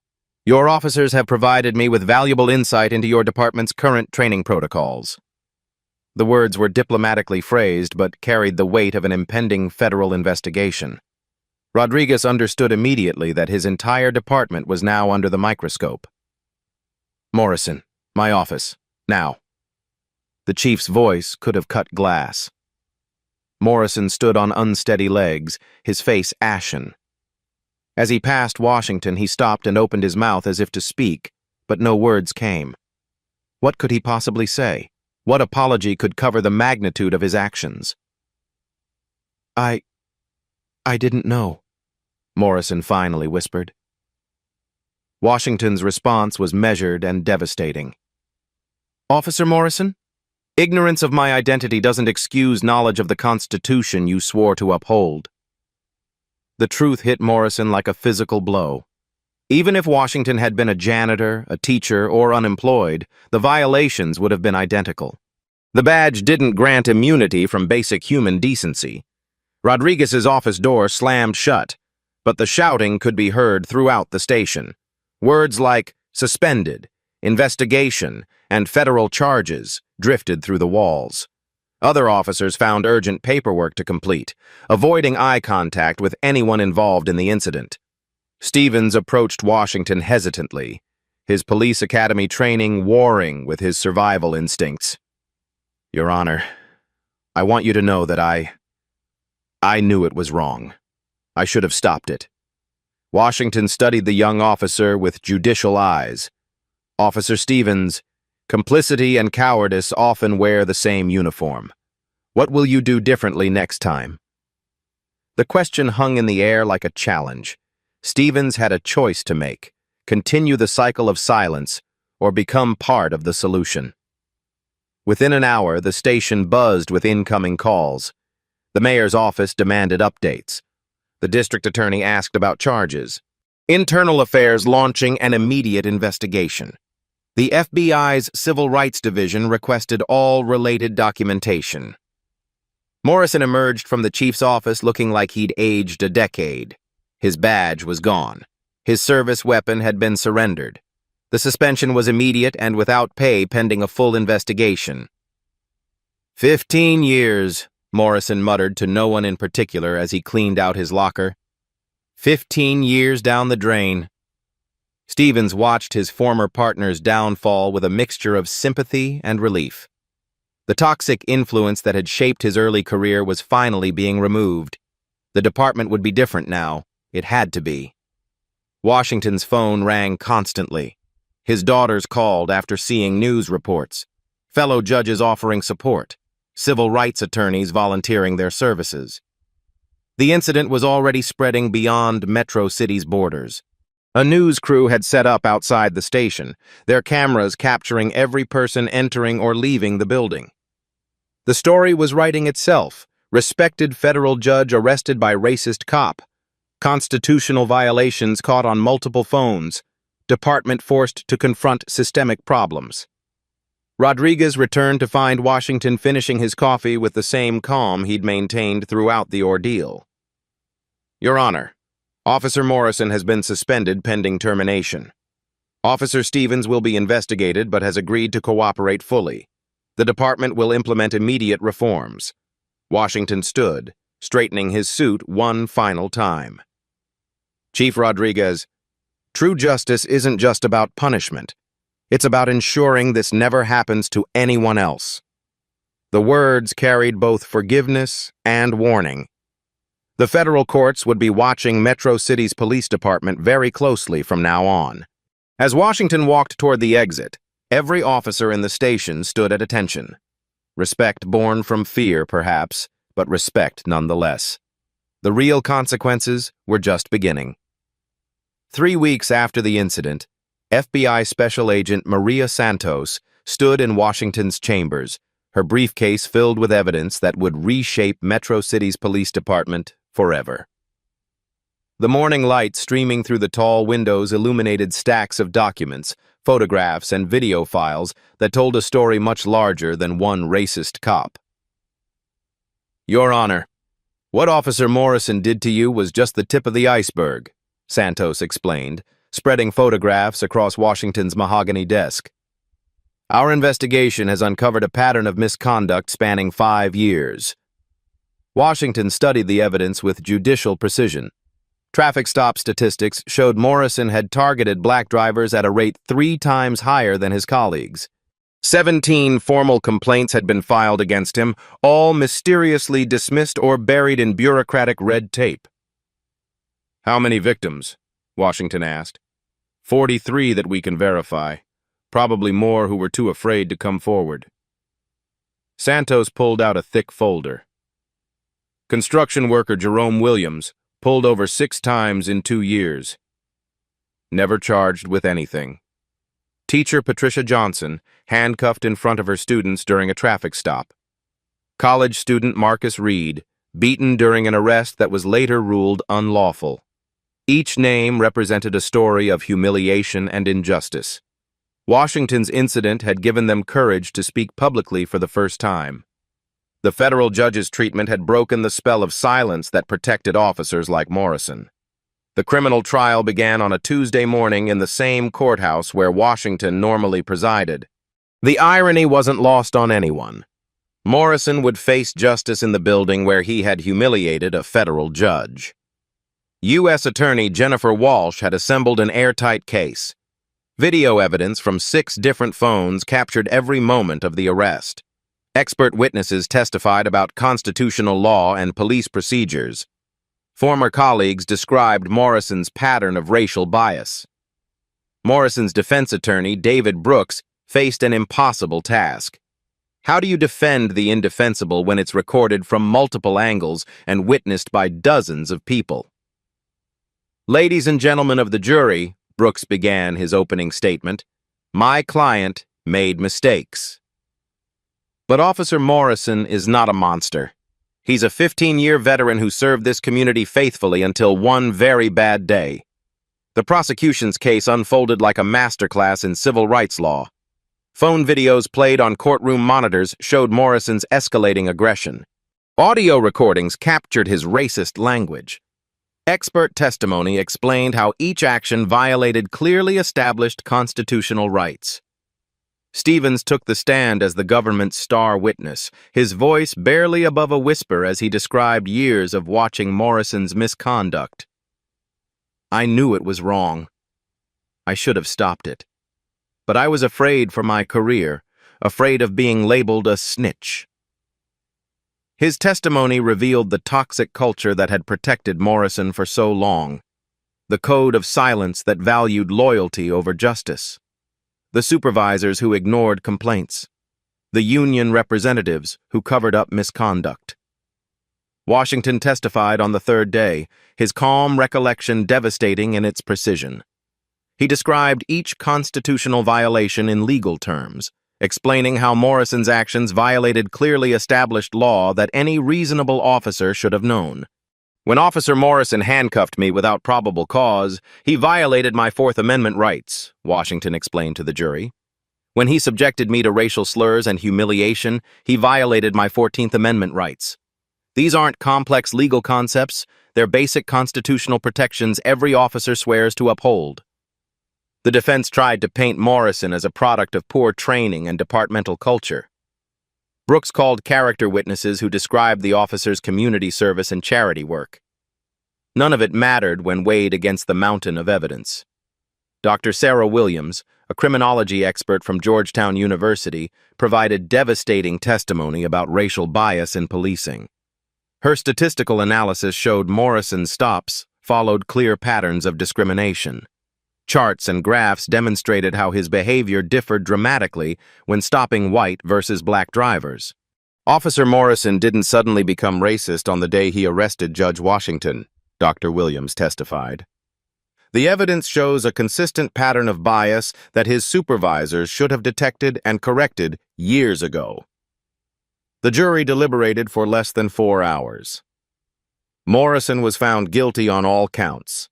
your officers have provided me with valuable insight into your department's current training protocols. The words were diplomatically phrased, but carried the weight of an impending federal investigation. Rodriguez understood immediately that his entire department was now under the microscope. Morrison, my office, now. The chief's voice could have cut glass. Morrison stood on unsteady legs, his face ashen. As he passed Washington, he stopped and opened his mouth as if to speak, but no words came. What could he possibly say? What apology could cover the magnitude of his actions? I didn't know, Morrison finally whispered. Washington's response was measured and devastating. Officer Morrison? Ignorance of my identity doesn't excuse knowledge of the Constitution you swore to uphold. The truth hit Morrison like a physical blow. Even if Washington had been a janitor, a teacher, or unemployed, the violations would have been identical. The badge didn't grant immunity from basic human decency. Rodriguez's office door slammed shut, but the shouting could be heard throughout the station. Words like suspended, investigation, and federal charges drifted through the walls. Other officers found urgent paperwork to complete, avoiding eye contact with anyone involved in the incident. Stevens approached Washington hesitantly, his police academy training warring with his survival instincts. Your Honor, I want you to know that I knew it was wrong. I should have stopped it. Washington studied the young officer with judicial eyes. Officer Stevens, complicity and cowardice often wear the same uniform. What will you do differently next time? The question hung in the air like a challenge. Stevens had a choice to make: continue the cycle of silence or become part of the solution. Within an hour, the station buzzed with incoming calls. The mayor's office demanded updates. The district attorney asked about charges. Internal Affairs launching an immediate investigation. The FBI's Civil Rights Division requested all related documentation. Morrison emerged from the chief's office looking like he'd aged a decade. His badge was gone. His service weapon had been surrendered. The suspension was immediate and without pay pending a full investigation. 15 years, Morrison muttered to no one in particular as he cleaned out his locker. 15 years down the drain. Stevens watched his former partner's downfall with a mixture of sympathy and relief. The toxic influence that had shaped his early career was finally being removed. The department would be different now. It had to be. Washington's phone rang constantly. His daughters called after seeing news reports. Fellow judges offering support. Civil rights attorneys volunteering their services. The incident was already spreading beyond Metro City's borders. A news crew had set up outside the station, their cameras capturing every person entering or leaving the building. The story was writing itself. Respected federal judge arrested by racist cop. Constitutional violations caught on multiple phones. Department forced to confront systemic problems. Rodriguez returned to find Washington finishing his coffee with the same calm he'd maintained throughout the ordeal. Your Honor, Officer Morrison has been suspended pending termination. Officer Stevens will be investigated but has agreed to cooperate fully. The department will implement immediate reforms. Washington stood, straightening his suit one final time. Chief Rodriguez, true justice isn't just about punishment. It's about ensuring this never happens to anyone else. The words carried both forgiveness and warning. The federal courts would be watching Metro City's police department very closely from now on. As Washington walked toward the exit, every officer in the station stood at attention. Respect born from fear, perhaps, but respect nonetheless. The real consequences were just beginning. 3 weeks after the incident, FBI Special Agent Maria Santos stood in Washington's chambers, her briefcase filled with evidence that would reshape Metro City's police department forever. The morning light streaming through the tall windows illuminated stacks of documents, photographs, and video files that told a story much larger than one racist cop. Your Honor, what Officer Morrison did to you was just the tip of the iceberg, Santos explained, spreading photographs across Washington's mahogany desk. Our investigation has uncovered a pattern of misconduct spanning 5 years. Washington studied the evidence with judicial precision. Traffic stop statistics showed Morrison had targeted black drivers at a rate 3 times higher than his colleagues. 17 formal complaints had been filed against him, all mysteriously dismissed or buried in bureaucratic red tape. How many victims? Washington asked. 43 that we can verify. Probably more who were too afraid to come forward. Santos pulled out a thick folder. Construction worker Jerome Williams, pulled over 6 times in 2 years. Never charged with anything. Teacher Patricia Johnson, handcuffed in front of her students during a traffic stop. College student Marcus Reed, beaten during an arrest that was later ruled unlawful. Each name represented a story of humiliation and injustice. Washington's incident had given them courage to speak publicly for the first time. The federal judge's treatment had broken the spell of silence that protected officers like Morrison. The criminal trial began on a Tuesday morning in the same courthouse where Washington normally presided. The irony wasn't lost on anyone. Morrison would face justice in the building where he had humiliated a federal judge. U.S. Attorney Jennifer Walsh had assembled an airtight case. Video evidence from 6 different phones captured every moment of the arrest. Expert witnesses testified about constitutional law and police procedures. Former colleagues described Morrison's pattern of racial bias. Morrison's defense attorney, David Brooks, faced an impossible task. How do you defend the indefensible when it's recorded from multiple angles and witnessed by dozens of people? Ladies and gentlemen of the jury, Brooks began his opening statement, my client made mistakes. But Officer Morrison is not a monster. He's a 15-year veteran who served this community faithfully until one very bad day. The prosecution's case unfolded like a masterclass in civil rights law. Phone videos played on courtroom monitors showed Morrison's escalating aggression. Audio recordings captured his racist language. Expert testimony explained how each action violated clearly established constitutional rights. Stevens took the stand as the government's star witness, his voice barely above a whisper as he described years of watching Morrison's misconduct. "I knew it was wrong. I should have stopped it. But I was afraid for my career, afraid of being labeled a snitch." His testimony revealed the toxic culture that had protected Morrison for so long, the code of silence that valued loyalty over justice, the supervisors who ignored complaints, the union representatives who covered up misconduct. Washington testified on the third day, his calm recollection devastating in its precision. He described each constitutional violation in legal terms, explaining how Morrison's actions violated clearly established law that any reasonable officer should have known. "When Officer Morrison handcuffed me without probable cause, he violated my Fourth Amendment rights," Washington explained to the jury. "When he subjected me to racial slurs and humiliation, he violated my 14th Amendment rights. These aren't complex legal concepts, they're basic constitutional protections every officer swears to uphold." The defense tried to paint Morrison as a product of poor training and departmental culture. Brooks called character witnesses who described the officer's community service and charity work. None of it mattered when weighed against the mountain of evidence. Dr. Sarah Williams, a criminology expert from Georgetown University, provided devastating testimony about racial bias in policing. Her statistical analysis showed Morrison's stops followed clear patterns of discrimination. Charts and graphs demonstrated how his behavior differed dramatically when stopping white versus black drivers. Officer Morrison didn't suddenly become racist on the day he arrested Judge Washington, Dr. Williams testified. The evidence shows a consistent pattern of bias that his supervisors should have detected and corrected years ago. The jury deliberated for less than 4 hours. Morrison was found guilty on all counts: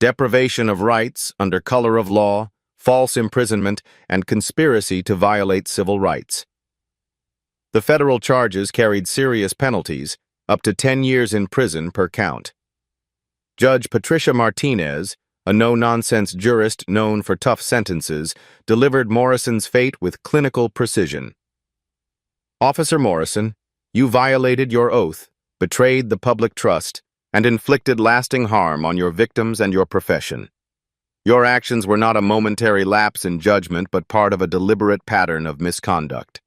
deprivation of rights under color of law, false imprisonment, and conspiracy to violate civil rights. The federal charges carried serious penalties, up to 10 years in prison per count. Judge Patricia Martinez, a no-nonsense jurist known for tough sentences, delivered Morrison's fate with clinical precision. "Officer Morrison, you violated your oath, betrayed the public trust, and inflicted lasting harm on your victims and your profession. Your actions were not a momentary lapse in judgment, but part of a deliberate pattern of misconduct."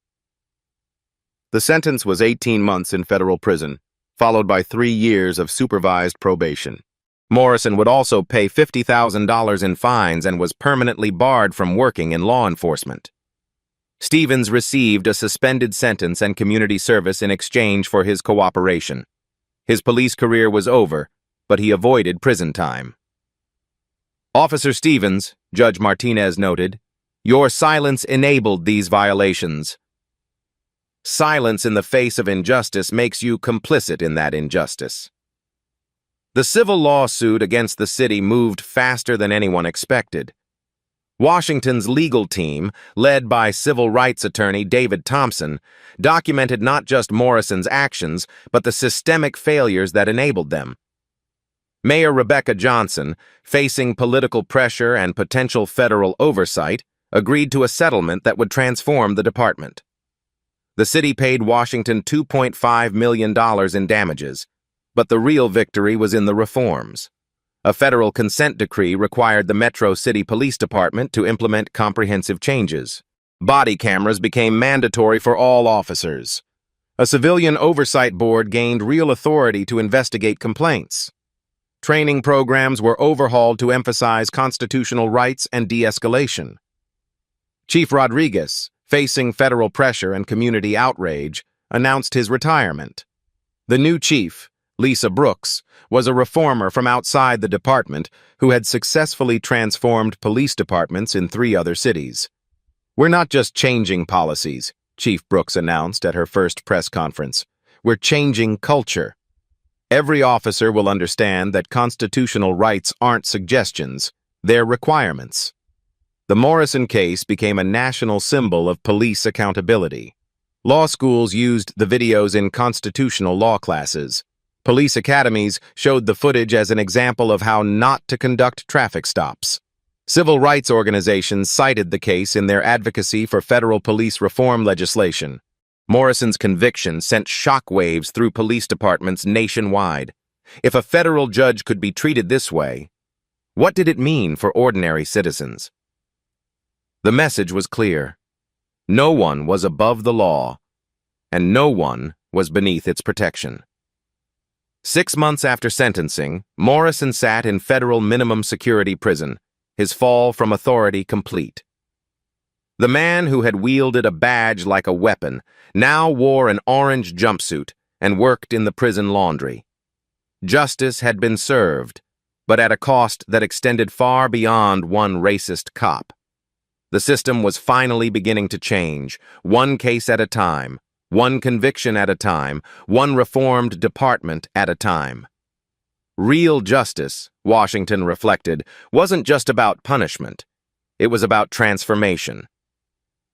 The sentence was 18 months in federal prison, followed by 3 years of supervised probation. Morrison would also pay $50,000 in fines and was permanently barred from working in law enforcement. Stevens received a suspended sentence and community service in exchange for his cooperation. His police career was over, but he avoided prison time. "Officer Stevens," Judge Martinez noted, "your silence enabled these violations. Silence in the face of injustice makes you complicit in that injustice." The civil lawsuit against the city moved faster than anyone expected. Washington's legal team, led by civil rights attorney David Thompson, documented not just Morrison's actions, but the systemic failures that enabled them. Mayor Rebecca Johnson, facing political pressure and potential federal oversight, agreed to a settlement that would transform the department. The city paid Washington $2.5 million in damages, but the real victory was in the reforms. A federal consent decree required the Metro City Police Department to implement comprehensive changes. Body cameras became mandatory for all officers. A civilian oversight board gained real authority to investigate complaints. Training programs were overhauled to emphasize constitutional rights and de-escalation. Chief Rodriguez, facing federal pressure and community outrage, announced his retirement. The new chief, Lisa Brooks, was a reformer from outside the department who had successfully transformed police departments in 3 other cities. "We're not just changing policies," Chief Brooks announced at her first press conference. we're changing culture. Every officer will understand that constitutional rights aren't suggestions, they're requirements. The Morrison case became a national symbol of police accountability. Law schools used the videos in constitutional law classes. Police academies showed the footage as an example of how not to conduct traffic stops. Civil rights organizations cited the case in their advocacy for federal police reform legislation. Morrison's conviction sent shockwaves through police departments nationwide. If a federal judge could be treated this way, what did it mean for ordinary citizens? The message was clear. No one was above the law, and no one was beneath its protection. 6 months after sentencing, Morrison sat in federal minimum security prison, his fall from authority complete. The man who had wielded a badge like a weapon now wore an orange jumpsuit and worked in the prison laundry. Justice had been served, but at a cost that extended far beyond one racist cop. The system was finally beginning to change, one case at a time, one conviction at a time, one reformed department at a time. Real justice, Washington reflected, wasn't just about punishment. It was about transformation.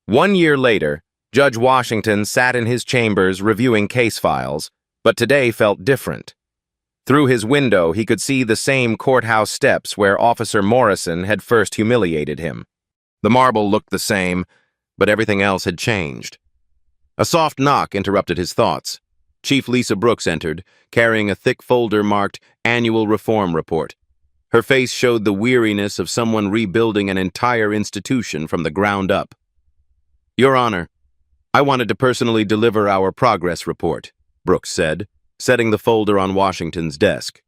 1 year later, Judge Washington sat in his chambers reviewing case files, but today felt different. Through his window, he could see the same courthouse steps where Officer Morrison had first humiliated him. The marble looked the same, but everything else had changed. A soft knock interrupted his thoughts. Chief Lisa Brooks entered, carrying a thick folder marked Annual Reform Report. Her face showed the weariness of someone rebuilding an entire institution from the ground up. "Your Honor, I wanted to personally deliver our progress report," Brooks said, setting the folder on Washington's desk.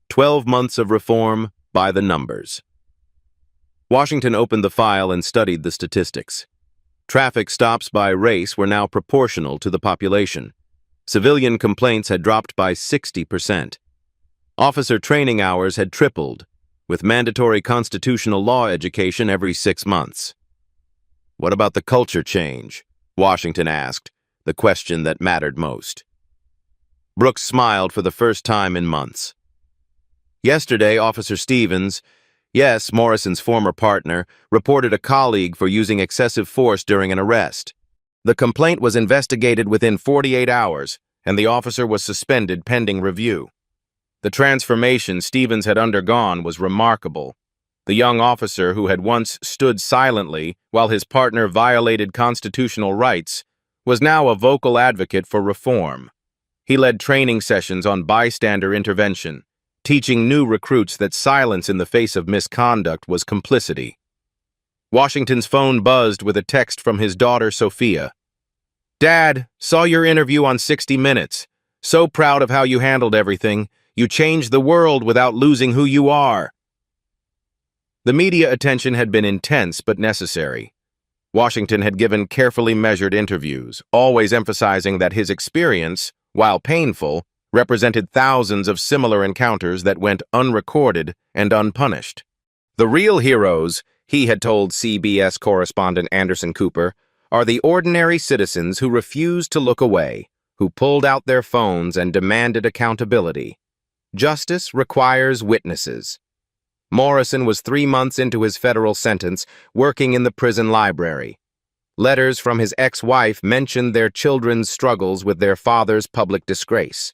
12 months of reform by the numbers. Washington opened the file and studied the statistics. Traffic stops by race were now proportional to the population. Civilian complaints had dropped by 60%. Officer training hours had tripled, with mandatory constitutional law education every 6 months. "What about the culture change?" Washington asked, the question that mattered most. Brooks smiled for the first time in months. Yesterday, Officer Stevens, yes, Morrison's former partner, reported a colleague for using excessive force during an arrest. The complaint was investigated within 48 hours, and the officer was suspended pending review. The transformation Stevens had undergone was remarkable. The young officer who had once stood silently while his partner violated constitutional rights was now a vocal advocate for reform. He led training sessions on bystander intervention, teaching new recruits that silence in the face of misconduct was complicity. Washington's phone buzzed with a text from his daughter, Sophia. "Dad, saw your interview on 60 Minutes. So proud of how you handled everything. You changed the world without losing who you are." The media attention had been intense but necessary. Washington had given carefully measured interviews, always emphasizing that his experience, while painful, represented thousands of similar encounters that went unrecorded and unpunished. The real heroes, he had told CBS correspondent Anderson Cooper, are the ordinary citizens who refused to look away, who pulled out their phones and demanded accountability. Justice requires witnesses. Morrison was 3 months into his federal sentence, working in the prison library. Letters from his ex-wife mentioned their children's struggles with their father's public disgrace.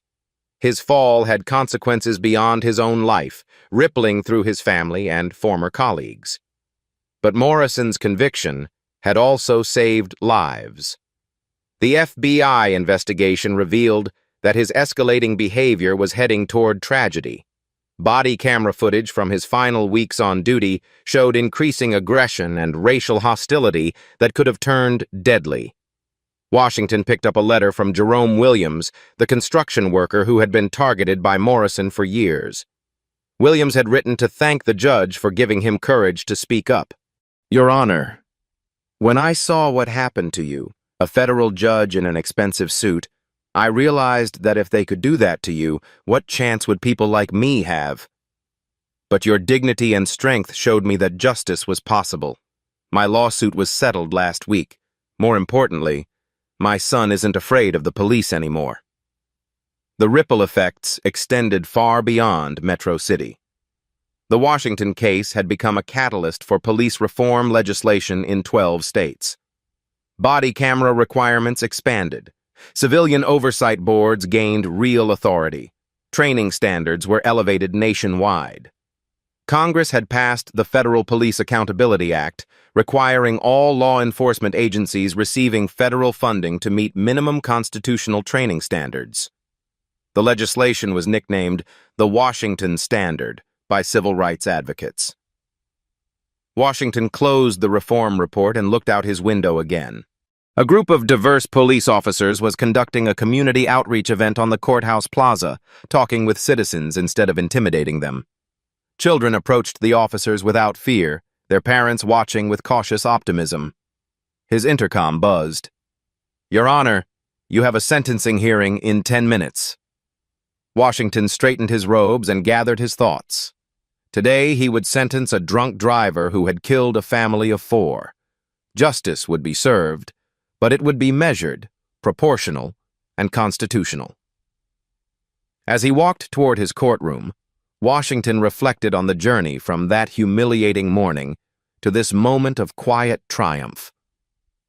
His fall had consequences beyond his own life, rippling through his family and former colleagues. But Morrison's conviction had also saved lives. The FBI investigation revealed that his escalating behavior was heading toward tragedy. Body camera footage from his final weeks on duty showed increasing aggression and racial hostility that could have turned deadly. Washington picked up a letter from Jerome Williams, the construction worker who had been targeted by Morrison for years. Williams had written to thank the judge for giving him courage to speak up. "Your Honor, when I saw what happened to you, a federal judge in an expensive suit, I realized that if they could do that to you, what chance would people like me have? But your dignity and strength showed me that justice was possible. My lawsuit was settled last week. More importantly, my son isn't afraid of the police anymore." The ripple effects extended far beyond Metro City. The Washington case had become a catalyst for police reform legislation in 12 states. Body camera requirements expanded. Civilian oversight boards gained real authority. Training standards were elevated nationwide. Congress had passed the Federal Police Accountability Act, requiring all law enforcement agencies receiving federal funding to meet minimum constitutional training standards. The legislation was nicknamed the Washington Standard by civil rights advocates. Washington closed the reform report and looked out his window again. A group of diverse police officers was conducting a community outreach event on the courthouse plaza, talking with citizens instead of intimidating them. Children approached the officers without fear, their parents watching with cautious optimism. His intercom buzzed. "Your Honor, you have a sentencing hearing in 10 minutes. Washington straightened his robes and gathered his thoughts. Today he would sentence a drunk driver who had killed a family of 4. Justice would be served, but it would be measured, proportional, and constitutional. As he walked toward his courtroom, Washington reflected on the journey from that humiliating morning to this moment of quiet triumph.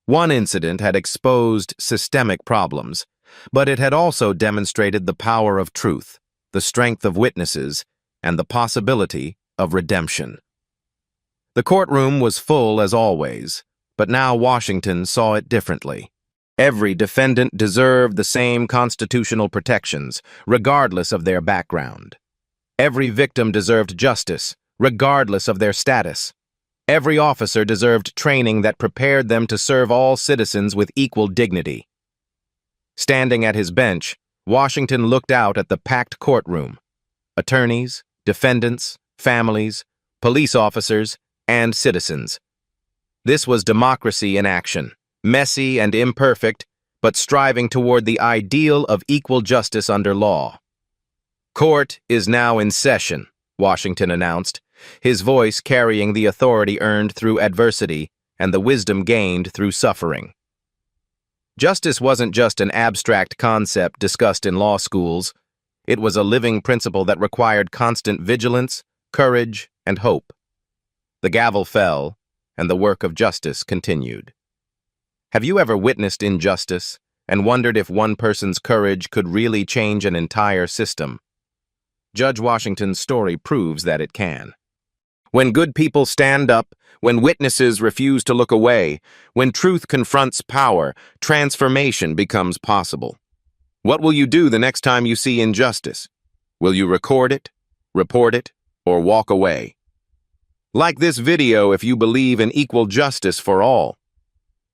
One incident had exposed systemic problems, but it had also demonstrated the power of truth, the strength of witnesses, and the possibility of redemption. The courtroom was full as always, but now Washington saw it differently. Every defendant deserved the same constitutional protections, regardless of their background. Every victim deserved justice, regardless of their status. Every officer deserved training that prepared them to serve all citizens with equal dignity. Standing at his bench, Washington looked out at the packed courtroom. Attorneys, defendants, families, police officers, and citizens. This was democracy in action, messy and imperfect, but striving toward the ideal of equal justice under law. "Court is now in session," Washington announced, his voice carrying the authority earned through adversity and the wisdom gained through suffering. Justice wasn't just an abstract concept discussed in law schools. It was a living principle that required constant vigilance, courage, and hope. The gavel fell, and the work of justice continued. Have you ever witnessed injustice and wondered if one person's courage could really change an entire system? Judge Washington's story proves that it can. When good people stand up, when witnesses refuse to look away, when truth confronts power, transformation becomes possible. What will you do the next time you see injustice? Will you record it, report it, or walk away? Like this video if you believe in equal justice for all.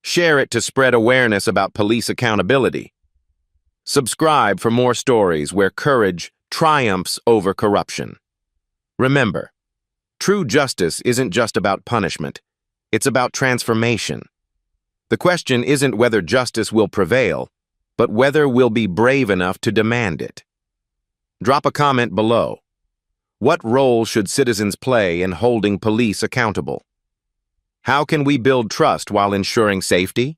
Share it to spread awareness about police accountability. Subscribe for more stories where courage triumphs over corruption. Remember, true justice isn't just about punishment, it's about transformation. The question isn't whether justice will prevail, but whether we'll be brave enough to demand it. Drop a comment below. What role should citizens play in holding police accountable? How can we build trust while ensuring safety?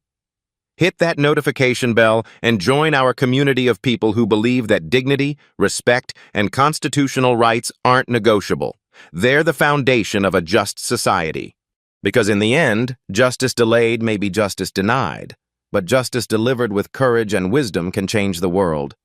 Hit that notification bell and join our community of people who believe that dignity, respect, and constitutional rights aren't negotiable. They're the foundation of a just society. Because in the end, justice delayed may be justice denied, but justice delivered with courage and wisdom can change the world.